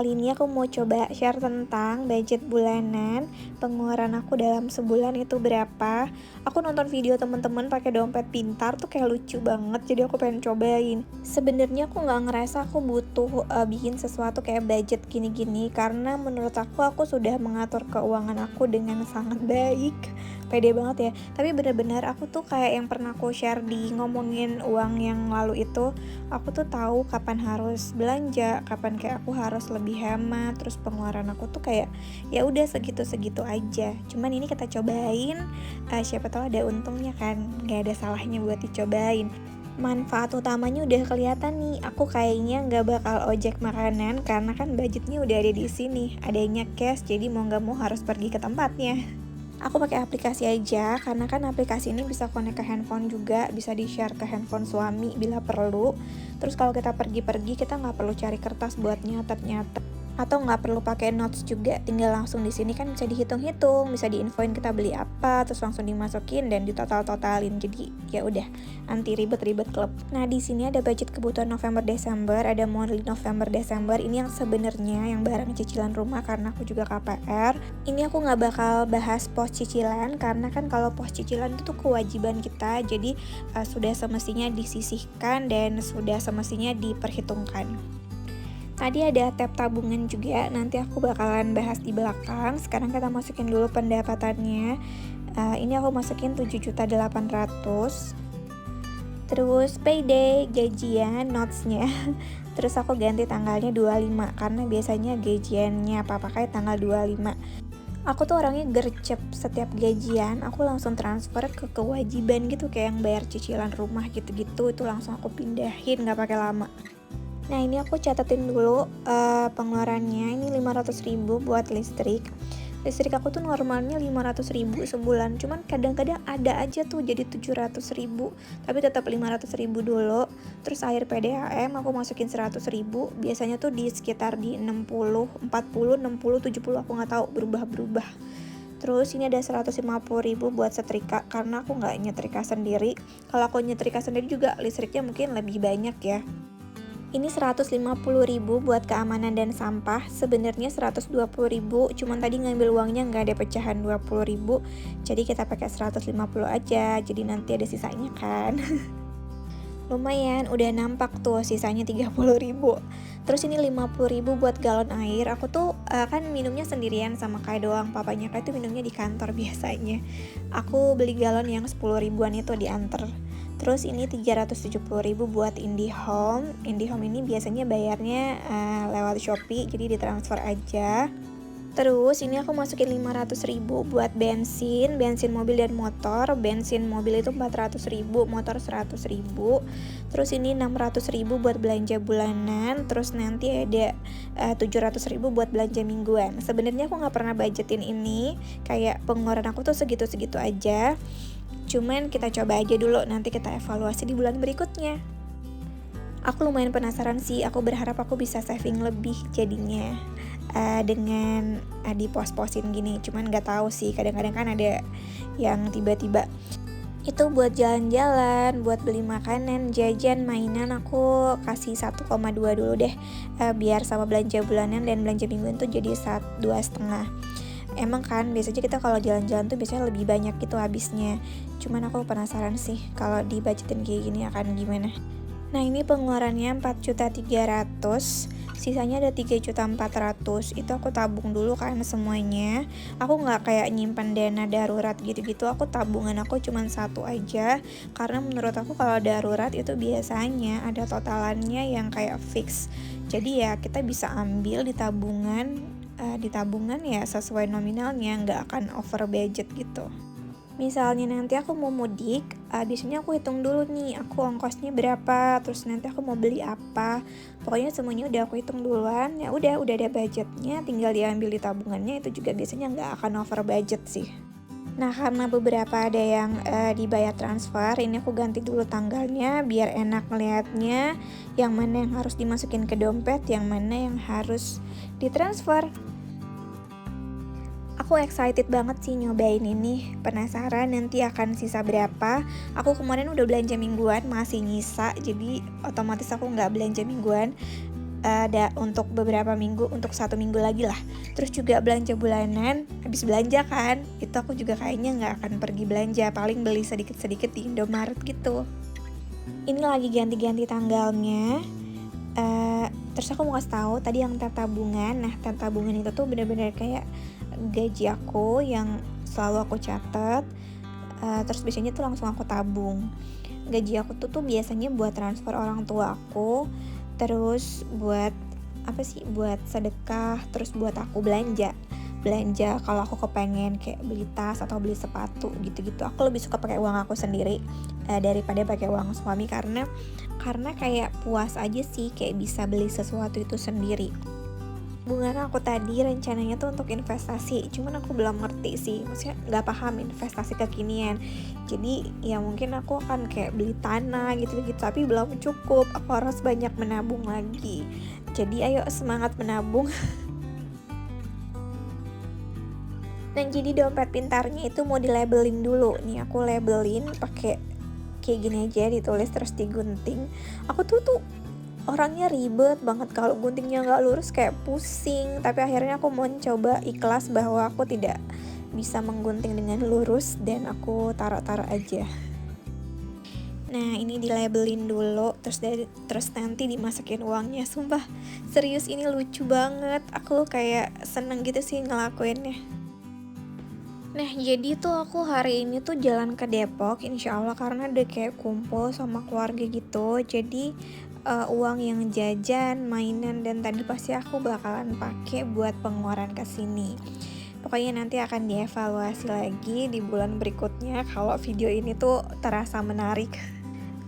kali ini aku mau coba share tentang budget bulanan, pengeluaran aku dalam sebulan itu berapa. Aku nonton video temen-temen pakai dompet pintar tuh kayak lucu banget, jadi aku pengen cobain. Sebenarnya aku nggak ngerasa aku butuh bikin sesuatu kayak budget gini-gini, karena menurut aku sudah mengatur keuangan aku dengan sangat baik. Pede banget ya. Tapi bener-bener aku tuh kayak yang pernah aku share di ngomongin uang yang lalu itu, aku tuh tahu kapan harus belanja, kapan kayak aku harus lebih hemat, terus pengeluaran aku tuh kayak ya udah segitu-segitu aja. Cuman ini kita cobain, siapa tahu ada untungnya kan, nggak ada salahnya buat dicobain. Manfaat utamanya udah kelihatan nih, aku kayaknya nggak bakal ojek makanan karena kan budgetnya udah ada di sini, adanya cash, jadi mau nggak mau harus pergi ke tempatnya. Aku pakai aplikasi aja, karena kan aplikasi ini bisa connect ke handphone juga, bisa di-share ke handphone suami bila perlu. Terus kalau kita pergi-pergi, kita nggak perlu cari kertas buat nyatet-nyatet. Atau nggak perlu pakai notes juga, tinggal langsung di sini kan bisa dihitung-hitung, bisa diinfoin kita beli apa, terus langsung dimasukin dan ditotal-totalin. Jadi ya udah, anti ribet-ribet klub. Nah di sini ada budget kebutuhan November Desember, ada monthly November Desember. Ini yang sebenarnya yang barang cicilan rumah karena aku juga KPR. Ini aku nggak bakal bahas pos cicilan karena kan kalau pos cicilan itu tuh kewajiban kita, jadi sudah semestinya disisihkan dan sudah semestinya diperhitungkan. Tadi ada tab tabungan juga, nanti aku bakalan bahas di belakang. Sekarang kita masukin dulu pendapatannya. Ini aku masukin 7.800.000. Terus payday, gajian, notes-nya. Terus aku ganti tanggalnya 25 karena biasanya gajiannya apa pakai tanggal 25. Aku tuh orangnya gercep, setiap gajian aku langsung transfer ke kewajiban gitu, kayak yang bayar cicilan rumah gitu-gitu, itu langsung aku pindahin, gak pakai lama. Nah ini aku catetin dulu pengeluarannya. Ini 500.000 buat listrik. Listrik aku tuh normalnya 500.000 sebulan, cuman kadang-kadang ada aja tuh jadi 700.000, tapi tetap 500.000 dulu. Terus air PDAM aku masukin 100.000, biasanya tuh di sekitar di 60, 40, 60, 70, aku nggak tahu, berubah-berubah. Terus ini ada 150.000 buat setrika, karena aku nggak nyetrika sendiri. Kalau aku nyetrika sendiri juga listriknya mungkin lebih banyak ya. Ini 150.000 buat keamanan dan sampah. Sebenarnya 120.000, cuman tadi ngambil uangnya nggak ada pecahan 20.000, jadi kita pakai 150 aja, jadi nanti ada sisanya kan. Lumayan, udah nampak tuh sisanya 30.000. Terus ini 50.000 buat galon air. Aku tuh kan minumnya sendirian sama Kai doang. Papanya Kai tuh minumnya di kantor biasanya. Aku beli galon yang 10 ribuan itu diantar. Terus ini 370.000 buat IndiHome. IndiHome ini biasanya bayarnya lewat Shopee, jadi ditransfer aja. Terus ini aku masukin 500.000 buat bensin mobil dan motor. Bensin mobil itu 400.000, motor 100.000. Terus ini 600.000 buat belanja bulanan. Terus nanti ada 700.000 buat belanja mingguan. Sebenarnya aku nggak pernah budgetin ini, kayak pengeluaran aku tuh segitu-segitu aja. Cuman kita coba aja dulu, nanti kita evaluasi di bulan berikutnya. Aku lumayan penasaran sih, aku berharap aku bisa saving lebih jadinya dengan di pos-posin gini. Cuman nggak tahu sih, kadang-kadang kan ada yang tiba-tiba itu buat jalan-jalan, buat beli makanan, jajan, mainan, aku kasih 1,2 dulu deh, biar sama belanja bulanan dan belanja mingguan tuh jadi 2,5. Emang kan biasanya kita kalau jalan-jalan tuh biasanya lebih banyak gitu habisnya. Cuman aku penasaran sih kalau dibudgetin kayak gini akan gimana. Nah ini pengeluarannya 4.300.000, sisanya ada 3.400.000. Itu aku tabung dulu kan semuanya. Aku nggak kayak nyimpan dana darurat gitu-gitu. Aku tabungan aku cuma satu aja, karena menurut aku kalau darurat itu biasanya ada totalannya yang kayak fix. Jadi ya kita bisa ambil di tabungan. Di tabungan ya sesuai nominalnya, nggak akan over budget gitu. Misalnya nanti aku mau mudik, biasanya aku hitung dulu nih, aku ongkosnya berapa, terus nanti aku mau beli apa, pokoknya semuanya udah aku hitung duluan. Ya udah ada budgetnya, tinggal diambil di tabungannya. Itu juga biasanya nggak akan over budget sih. Nah karena beberapa ada yang dibayar transfer, ini aku ganti dulu tanggalnya biar enak ngeliatnya, yang mana yang harus dimasukin ke dompet, yang mana yang harus ditransfer. Aku excited banget sih nyobain ini, penasaran nanti akan sisa berapa. Aku kemarin udah belanja mingguan, masih nyisa, jadi otomatis aku nggak belanja mingguan. untuk beberapa minggu, untuk 1 minggu lagi lah. Terus juga belanja bulanan, habis belanja kan, itu aku juga kayaknya nggak akan pergi belanja, paling beli sedikit-sedikit di Indomaret gitu. Ini lagi ganti-ganti tanggalnya. Terus aku mau kasih tahu tadi yang tabungan. Nah, tabungan itu tuh bener-bener kayak gaji aku yang selalu aku catat. Terus biasanya tuh langsung aku tabung. Gaji aku tuh biasanya buat transfer orang tua aku, terus buat apa sih, buat sedekah, terus buat aku belanja kalau aku kepengen kayak beli tas atau beli sepatu gitu-gitu. Aku lebih suka pakai uang aku sendiri daripada pakai uang suami, karena kayak puas aja sih kayak bisa beli sesuatu itu sendiri. Tabungan aku tadi rencananya tuh untuk investasi, cuman aku belum ngerti sih, maksudnya nggak paham investasi kekinian. Jadi ya mungkin aku akan kayak beli tanah gitu-gitu, tapi belum cukup, aku harus banyak menabung lagi. Jadi ayo semangat menabung. Dan jadi dompet pintarnya itu mau dilabelin dulu nih, aku labelin pakai kayak gini aja, ditulis terus digunting. Aku tuh orangnya ribet banget, kalau guntingnya nggak lurus kayak pusing, tapi akhirnya aku mau coba ikhlas bahwa aku tidak bisa menggunting dengan lurus dan aku taruh-taruh aja. Nah, ini dilabelin dulu, terus nanti dimasukin uangnya. Sumpah serius, ini lucu banget, aku kayak seneng gitu sih ngelakuinnya. Nah, jadi tuh aku hari ini tuh jalan ke Depok insya Allah, karena udah kayak kumpul sama keluarga gitu. Jadi uang yang jajan, mainan, dan tadi pasti aku bakalan pakai buat pengeluaran kesini. Pokoknya nanti akan dievaluasi lagi di bulan berikutnya kalau video ini tuh terasa menarik.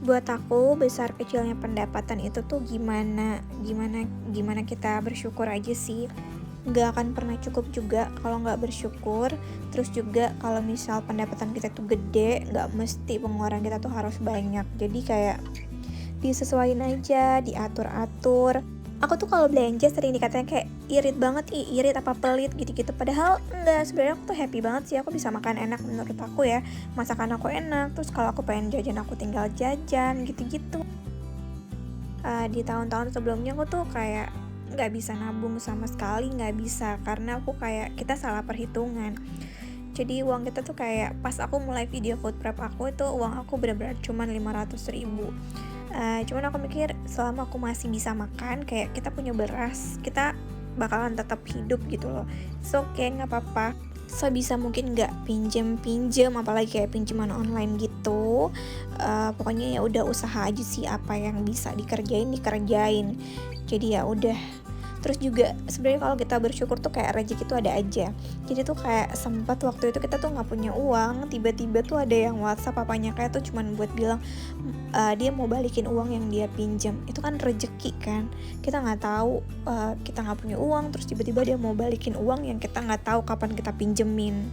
Buat aku, besar kecilnya pendapatan itu tuh gimana kita bersyukur aja sih. Gak akan pernah cukup juga kalau nggak bersyukur. Terus juga kalau misal pendapatan kita tuh gede, nggak mesti pengeluaran kita tuh harus banyak. Jadi kayak disesuaiin aja, diatur-atur. Aku tuh kalau belanja sering dikatain kayak irit banget, irit apa pelit gitu-gitu. Padahal enggak, sebenarnya aku tuh happy banget sih, aku bisa makan enak menurut aku ya. Masakan aku enak, terus kalau aku pengen jajan aku tinggal jajan gitu-gitu. Di tahun-tahun sebelumnya aku tuh kayak nggak bisa nabung sama sekali, nggak bisa, karena aku kayak kita salah perhitungan. Jadi uang kita tuh kayak pas aku mulai video food prep aku itu uang aku benar-benar cuman 500.000. Cuman aku mikir selama aku masih bisa makan, kayak kita punya beras, kita bakalan tetap hidup gitu loh. So kayak nggak apa-apa. Sebisa mungkin nggak pinjem, apalagi kayak pinjaman online gitu. Pokoknya ya udah usaha aja sih, apa yang bisa dikerjain. Jadi ya udah. Terus juga sebenarnya kalau kita bersyukur tuh kayak rezeki tuh ada aja. Jadi tuh kayak sempat waktu itu kita tuh nggak punya uang, tiba-tiba tuh ada yang WhatsApp papanya kayak tuh cuman buat bilang dia mau balikin uang yang dia pinjam. Itu kan rezeki kan. Kita nggak tahu, kita nggak punya uang, terus tiba-tiba dia mau balikin uang yang kita nggak tahu kapan kita pinjemin.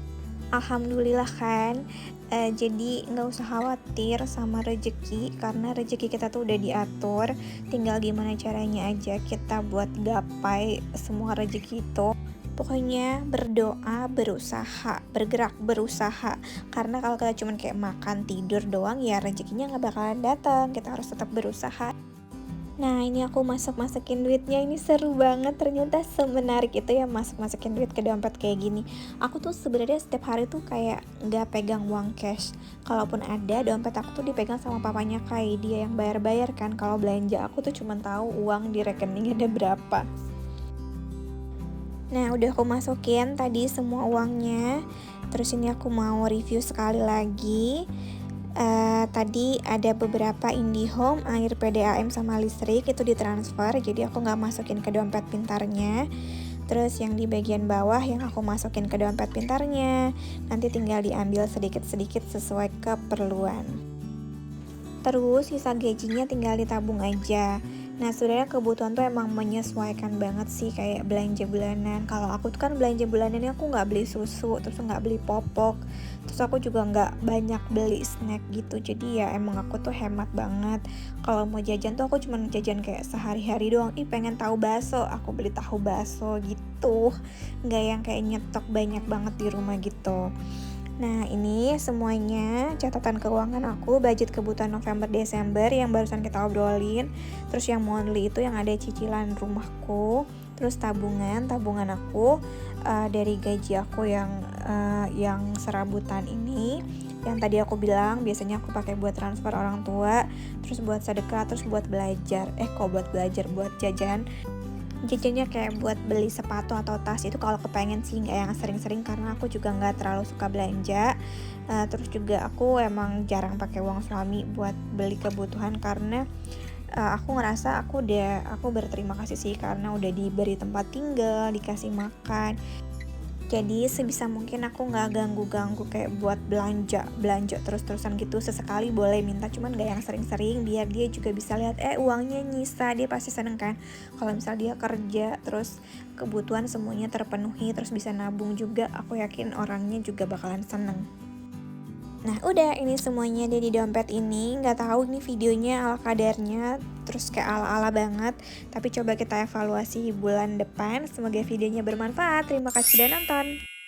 Alhamdulillah kan. Jadi nggak usah khawatir sama rezeki, karena rezeki kita tuh udah diatur, tinggal gimana caranya aja kita buat gapai semua rezeki itu. Pokoknya berdoa, berusaha, bergerak, berusaha. Karena kalau kita cuman kayak makan tidur doang, ya rezekinya nggak bakalan datang. Kita harus tetap berusaha. Nah, ini aku masukin duitnya, ini seru banget, ternyata semenarik itu ya masukin duit ke dompet kayak gini. Aku tuh sebenarnya setiap hari tuh kayak nggak pegang uang cash. Kalaupun ada, dompet aku tuh dipegang sama papanya Kai, dia yang bayar kan. Kalau belanja aku tuh cuma tahu uang di rekening ada berapa. Nah, udah aku masukin tadi semua uangnya. Terus ini aku mau review sekali lagi. Tadi ada beberapa IndiHome, air, PDAM, sama listrik itu ditransfer, jadi aku nggak masukin ke dompet pintarnya. Terus yang di bagian bawah yang aku masukin ke dompet pintarnya, nanti tinggal diambil sedikit-sedikit sesuai keperluan. Terus sisa gajinya tinggal ditabung aja. Nah, sebenarnya kebutuhan tuh emang menyesuaikan banget sih kayak belanja bulanan. Kalau aku tuh kan belanja bulanannya aku nggak beli susu, terus nggak beli popok, terus aku juga nggak banyak beli snack gitu. Jadi ya emang aku tuh hemat banget. Kalau mau jajan tuh aku cuma jajan kayak sehari-hari doang. Pengen tahu bakso, aku beli tahu bakso gitu. Nggak yang kayak nyetok banyak banget di rumah gitu. Nah, ini semuanya catatan keuangan aku, budget kebutuhan November Desember yang barusan kita obrolin. Terus yang monthly itu yang ada cicilan rumahku, terus tabungan aku dari gaji aku yang serabutan ini. Yang tadi aku bilang biasanya aku pakai buat transfer orang tua, terus buat sedekah, terus buat belajar. Buat jajan. Jajannya kayak buat beli sepatu atau tas itu kalau kepengen sih, nggak yang sering-sering karena aku juga nggak terlalu suka belanja. Terus juga aku emang jarang pakai uang suami buat beli kebutuhan karena aku ngerasa aku berterima kasih sih karena udah diberi tempat tinggal, dikasih makan. Jadi sebisa mungkin aku nggak ganggu-ganggu kayak buat belanja terus-terusan gitu. Sesekali boleh minta, cuman nggak yang sering-sering, biar dia juga bisa lihat uangnya nyisa, dia pasti seneng kan kalau misal dia kerja terus kebutuhan semuanya terpenuhi, terus bisa nabung juga. Aku yakin orangnya juga bakalan seneng. Nah udah, ini semuanya ada di dompet ini. Nggak tahu ini videonya ala kadarnya, terus kayak ala-ala banget. Tapi coba kita evaluasi bulan depan. Semoga videonya bermanfaat. Terima kasih sudah nonton.